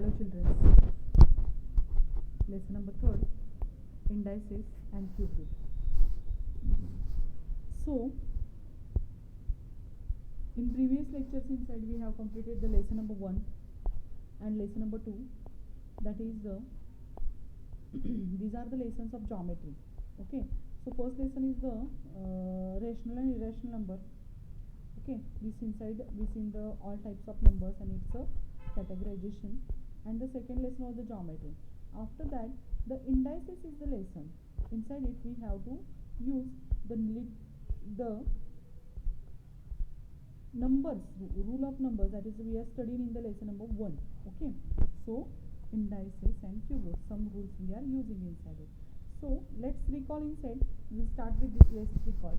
Hello children. Lesson number 3, indices and cube root. So, in previous lectures inside we have completed the lesson number 1 and lesson number 2. That is the these are the lessons of geometry. Okay. So first lesson is the rational and irrational number. Okay. This inside we seen the all types of numbers and its a categorization. And the second lesson was the geometry. After that, the indices is the lesson. Inside it we have to use the numbers, rule of numbers, that is we are studying in the lesson number 1. Okay. So indices and cube roots, some rules we are using inside it. So let's recall inside. We'll start with this. Let's recall.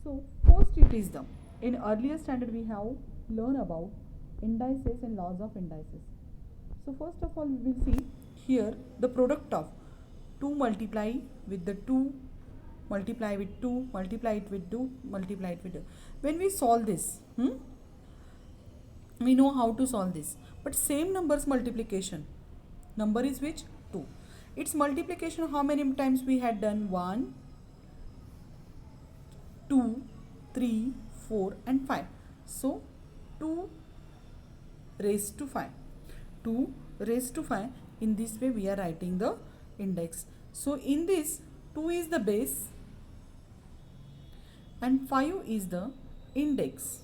So first it is the, in earlier standard we have learned about indices and laws of indices. So first of all we will see here the product of 2 multiply with the 2, multiply with 2, multiply it with 2, multiply it with 2. When we solve this, we know how to solve this. But same numbers multiplication, number is which? 2. Its multiplication how many times we had done? 1, 2, 3, 4 and 5. So 2 raised to 5. 2 raised to 5. In this way we are writing the index. So in this 2 is the base and 5 is the index.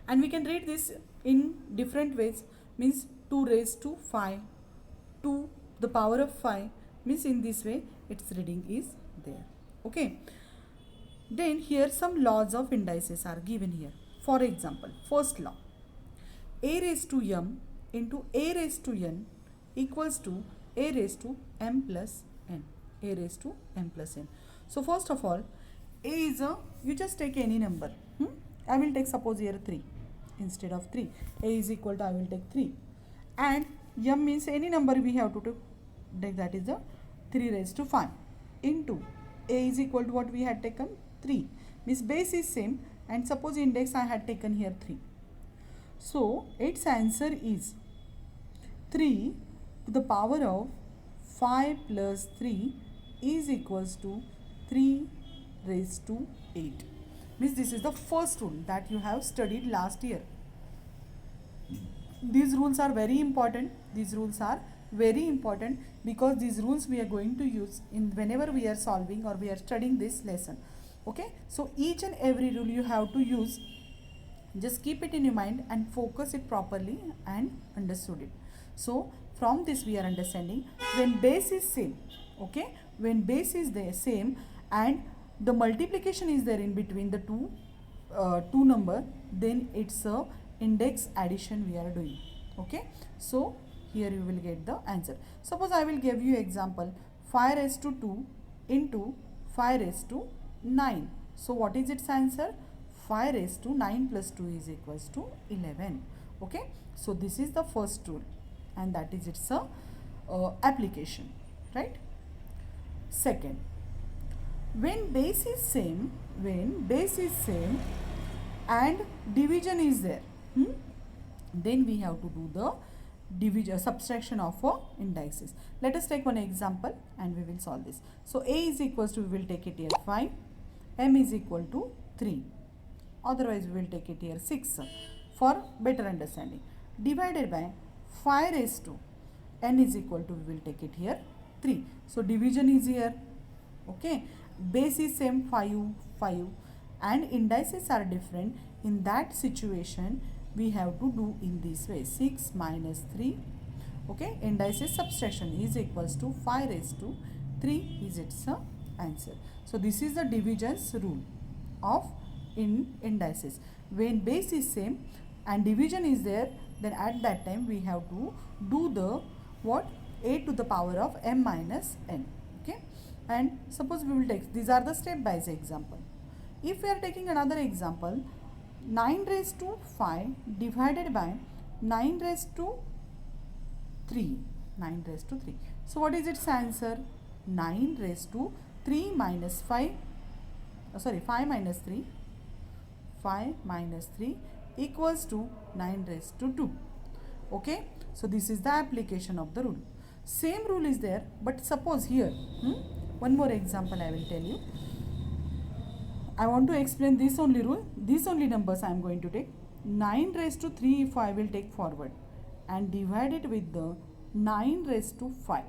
And we can read this in different ways. Means 2 raised to 5, 2 the power of 5, means in this way its reading is there. Okay. Then here some laws of indices are given here. For example, first law, a raised to m into a raised to n equals to a raised to m plus n. A raised to m plus n. So first of all, a is a, you just take any number. I will take suppose here 3 instead of 3. A is equal to, I will take 3. And m means any number we have to take, that is the 3 raised to 5 into a is equal to what we had taken? 3. Means base is same and suppose index I had taken here 3. So its answer is 3 to the power of 5 plus 3 is equals to 3 raised to 8. Means this is the first rule that you have studied last year. These rules are very important. These rules are very important because these rules we are going to use in whenever we are solving or we are studying this lesson. Okay. So each and every rule you have to use. Just keep it in your mind and focus it properly and understood it. So from this we are understanding when base is same. Okay. When base is the same and the multiplication is there in between the two number, then it's a index addition we are doing. Okay. So here you will get the answer. Suppose I will give you example 5 raised to 2 into 5 raised to 9. So what is its answer? 5 raised to 9 plus 2 is equals to 11. Okay. So this is the first rule and that is its application. Right. Second, when base is same and division is there, then we have to do the division, subtraction of indices. Let us take one example and we will solve this. So a is equals to, we will take it here 5, m is equal to 3, otherwise we will take it here 6 for better understanding, divided by 5 raised to n is equal to, we will take it here 3. So division is here. Okay. Base is same 5 and indices are different. In that situation we have to do in this way, 6 minus 3. Okay. Indices subtraction is equals to 5 raised to 3 is its answer. So this is the divisions rule of indices. When base is same and division is there, then at that time we have to do the what? A to the power of m minus n. Okay. And suppose we will take, these are the step by step example. If we are taking another example, 9 raised to 5 divided by 9 raised to 3. 9 raised to 3. So what is its answer? 9 raised to 3 minus 5. 5 minus 3. 5 minus 3 equals to 9 raised to 2. Okay, so this is the application of the rule. Same rule is there, but suppose here, one more example I will tell you. I want to explain this only rule, these only numbers I am going to take. 9 raised to 3 if I will take forward and divide it with the 9 raised to 5.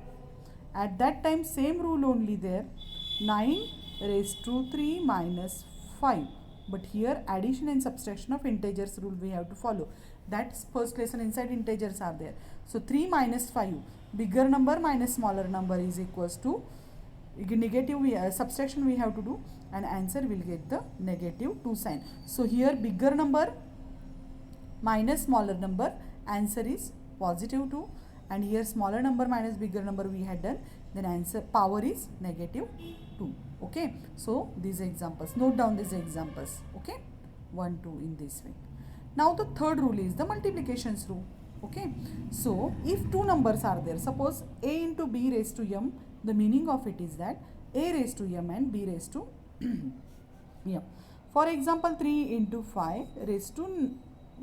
At that time same rule only there, 9 raised to 3 minus 5. But here addition and subtraction of integers rule we have to follow. That's first lesson, inside integers are there. So 3 minus 5, bigger number minus smaller number is equals to negative, subtraction we have to do, and answer will get the negative 2 sign. So here bigger number minus smaller number, answer is positive 2, and here smaller number minus bigger number we had done, then answer power is negative 2. Okay, so these examples, note down these examples. Okay, 1 2 in this way. Now the third rule is the multiplications rule. Okay, so if two numbers are there, suppose a into b raised to m, the meaning of it is that a raised to m and b raised to m. For example, 3 into 5 raised to,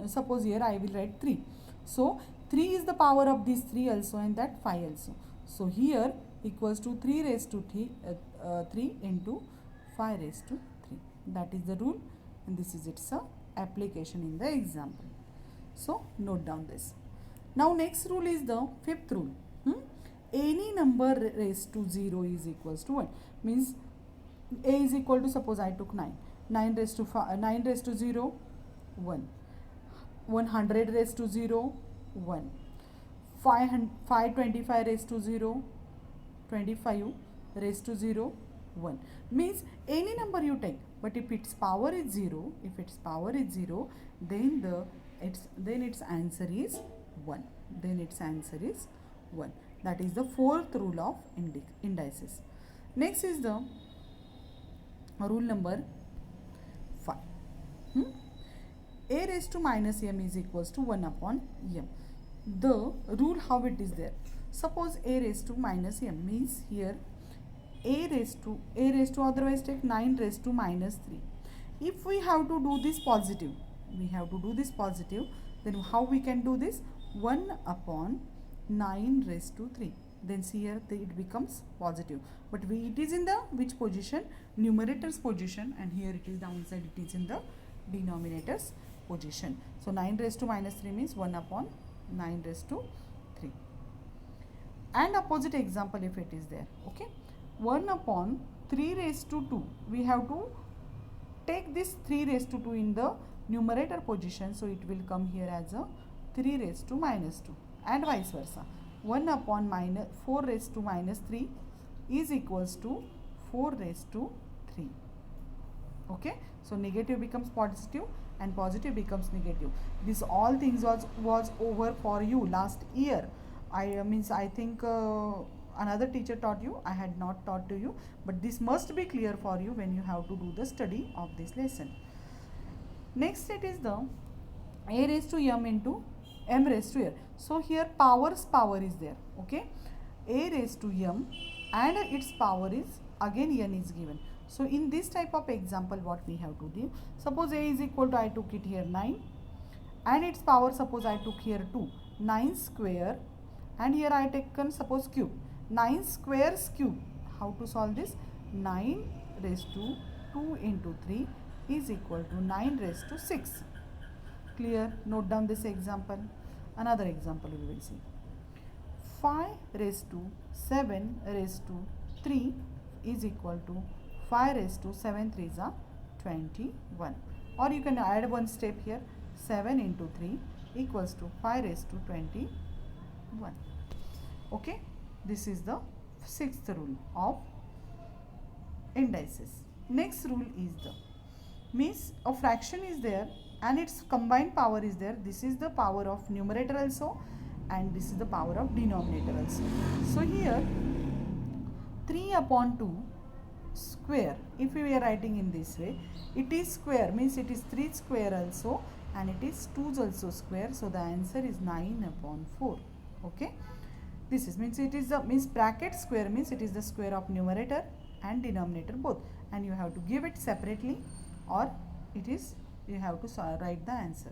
suppose here I will write 3. So 3 is the power of these 3 also and that 5 also. So here equals to 3 raised to 3 into 5 raised to 3. That is the rule, and this is its application in the example. So note down this. Now next rule is the fifth rule. Any number raised to 0 is equals to 1. Means a is equal to, suppose I took 9. 9 raised to 5, 9 raised to 0, 1. 100 raised to 0, 1. 525 raised to 0, 25 raised to 0, 1. Means any number you take, but if its power is 0, then its answer is 1. Then its answer is 1. That is the fourth rule of indices. Next is the rule number 5. A raised to minus m is equals to 1 upon m. The rule how it is there. Suppose a raised to minus m means here a raised to otherwise take 9 raised to minus 3. If we have to do this positive, then how we can do this? 1 upon 9 raised to 3. Then see here it becomes positive. But it is in the which position? Numerator's position, and here it is downside, it is in the denominator's position. So 9 raised to minus 3 means 1 upon 9 raised to 3. And opposite example if it is there. Okay, 1 upon 3 raised to 2. We have to take this 3 raised to 2 in the numerator position, so it will come here as a 3 raised to minus 2, and vice versa. 1 upon 4 raised to minus 3 is equals to 4 raised to 3. Okay, so negative becomes positive and positive becomes negative. This all things was over for you last year. I think another teacher taught you, I had not taught to you, but this must be clear for you when you have to do the study of this lesson. Next it is the a raised to m into m raised to n. So here power is there. Okay, a raised to m and its power is again n is given. So in this type of example what we have to do, suppose a is equal to, I took it here 9 and its power, suppose I took here 2, 9 square, and here I taken suppose cube, 9 squares cube. How to solve this? 9 raised to 2 into 3 is equal to 9 raised to 6. Clear? Note down this example. Another example we will see. 5 raised to 7 raised to 3 is equal to 5 raised to 7 3s are 21. Or you can add one step here. 7 into 3 equals to 5 raised to 21. Okay, this is the sixth rule of indices. Next rule is the, means a fraction is there and its combined power is there. This is the power of numerator also, and this is the power of denominator also. So here 3 upon 2 square, if we are writing in this way, it is square, means it is 3 square also, and it is 2 also square. So the answer is 9 upon 4. Okay, this is, means it is the, means bracket square means it is the square of numerator and denominator both, and you have to give it separately, or it is, you have to write the answer.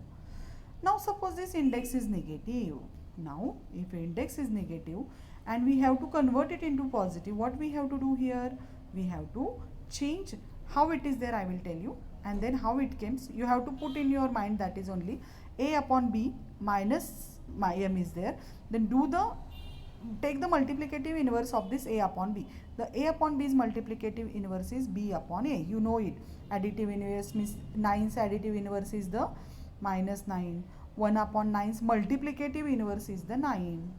Now suppose this index is negative. Now if index is negative and we have to convert it into positive, what we have to do here? We have to change how it is there, I will tell you, and then how it comes. You have to put in your mind that is only a upon b minus my m is there. Then take the multiplicative inverse of this a upon b. The a upon b's multiplicative inverse is b upon a. You know it. Additive inverse means 9's additive inverse is the minus 9. 1 upon 9's multiplicative inverse is the 9.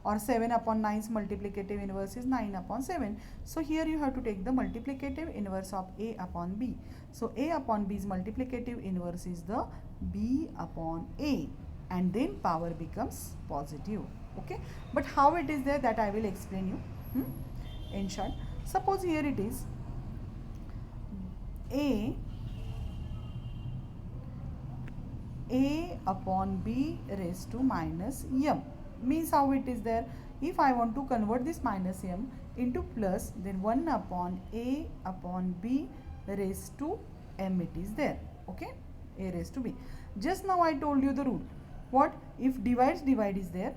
Or 7 upon 9's multiplicative inverse is 9 upon 7. So here you have to take the multiplicative inverse of a upon b. So a upon b's multiplicative inverse is the b upon a. And then power becomes positive. Okay, but how it is there, that I will explain you in short. Suppose here it is a upon b raised to minus m. Means how it is there, if I want to convert this minus m into plus, then 1 upon a upon b raised to m it is there. Okay, a raised to b. Just now I told you the rule. What if divide is there?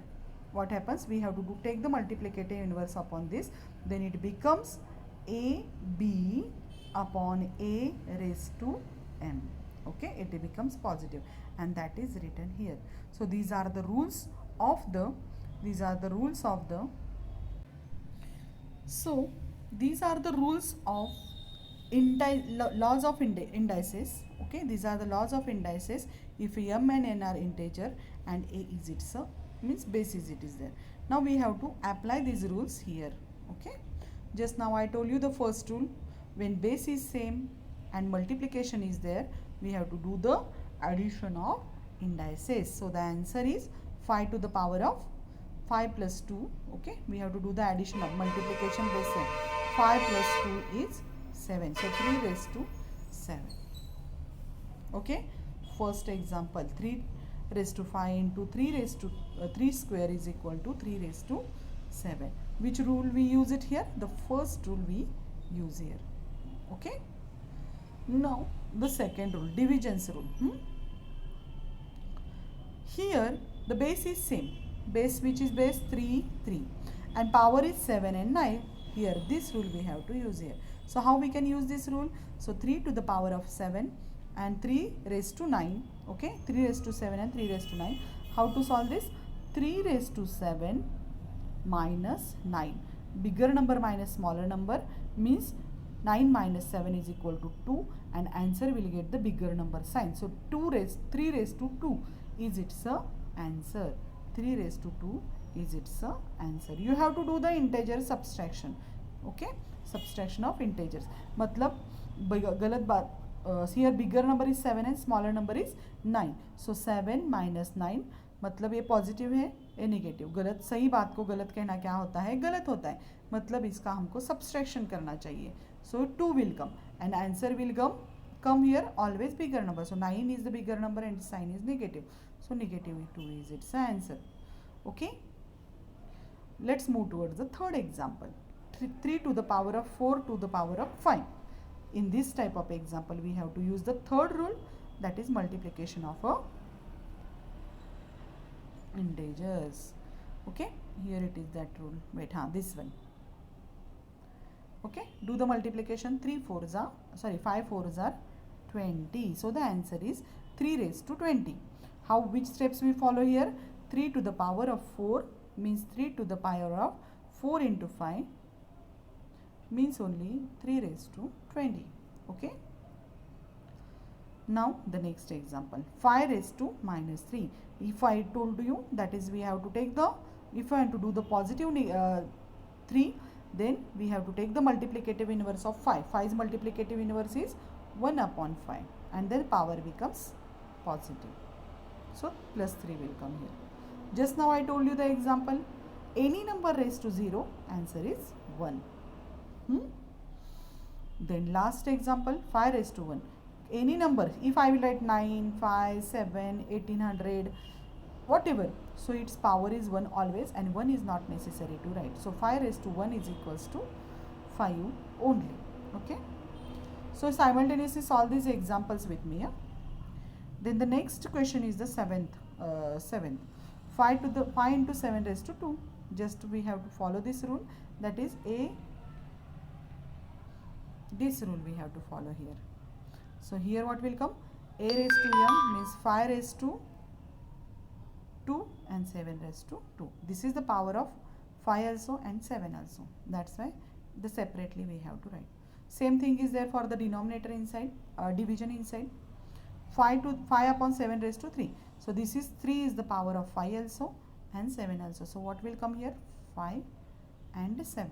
What happens? We have to take the multiplicative inverse upon this. Then it becomes a b upon a raised to m. Okay, it becomes positive, and that is written here. So these are the rules of the so these are the rules of laws of indices. Okay, these are the laws of indices. If m and n are integer and a is its means base is it is there. Now we have to apply these rules here. Okay, just now I told you the first rule. When base is same and multiplication is there, we have to do the addition of indices. So the answer is 5 to the power of 5 plus 2. Okay, we have to do the addition of multiplication base 7. 5 plus 2 is 7. So 3 raised to 7. Okay, first example, 3 raised to 5 into 3 raised to 3 square is equal to 3 raised to 7. Which rule we use it here? The first rule we use here. Okay, now the second rule, divisions rule. Here the base is same, base which is base 3 and power is 7 and 9. Here this rule we have to use here. So how we can use this rule? So 3 to the power of 7 and 3 raised to 9. Okay, 3 raised to 7 and 3 raised to 9. How to solve this? 3 raised to 7 minus 9. Bigger number minus smaller number means 9 minus 7 is equal to 2, and answer will get the bigger number sign. So 3 raised to 2 is its answer. 3 raised to 2 is its answer. You have to do the integer subtraction. Okay, subtraction of integers. मतलब गलत बात, here bigger number is 7 and smaller number is 9. So 7 minus 9 मतलब ये positive है, ये negative. गलत, सही बात को गलत कहना क्या होता है? गलत होता है. मतलब इसका हमको सब्सट्रैक्शन करना चाहिए. So 2 will come and answer will come here always bigger number. So 9 is the bigger number and sign is negative. So negative 2 is its answer. Okay. Let's move towards the third example. 3 to the power of 4 to the power of 5. In this type of example, we have to use the third rule, that is multiplication of integers. Okay, here it is that rule. Wait, this one. Okay, do the multiplication. 5 4s are 20. So the answer is 3 raised to 20. Which steps we follow here? 3 to the power of 4 means 3 to the power of 4 into 5 means only 3 raised to 20. Okay. Now the next example, 5 raised to minus 3. If I told you, that is we have to take the, if I want to do the positive 3, then we have to take the multiplicative inverse of 5. 5's multiplicative inverse is 1 upon 5 and then power becomes positive. So plus 3 will come here. Just now I told you the example, any number raised to 0, answer is 1. Then last example, 5 raised to 1. Any number, if I will write 9, 5, 7, 1800, whatever. So its power is 1 always, and 1 is not necessary to write. So 5 raised to 1 is equals to 5 only. Okay. So simultaneously solve these examples with me. Then the next question is the 7th 7th. 5 into 7 raised to 2. Just we have to follow this rule, that is this rule we have to follow here. So here what will come? A raised to m means 5 raised to 2 and 7 raised to 2. This is the power of 5 also and 7 also. That's why the separately we have to write. Same thing is there for the denominator inside, division inside. 5 upon 7 raised to 3. So this is 3 is the power of 5 also and 7 also. So what will come here? 5 and 7.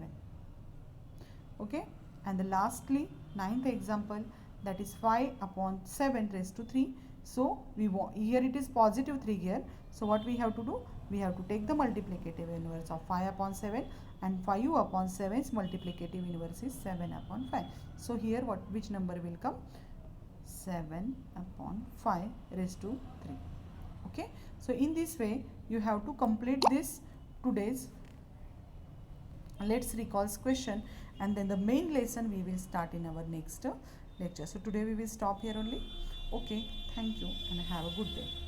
Okay. And the lastly, 9th example, that is 5 upon 7 raised to 3. So we want, here it is positive 3 here. So what we have to do? We have to take the multiplicative inverse of 5 upon 7, and 5 upon 7's multiplicative inverse is 7 upon 5. So here which number will come? 7 upon 5 raised to 3. Okay. So in this way you have to complete this today's let's recall question, and then the main lesson we will start in our next lecture. So today we will stop here only. Okay, thank you and have a good day.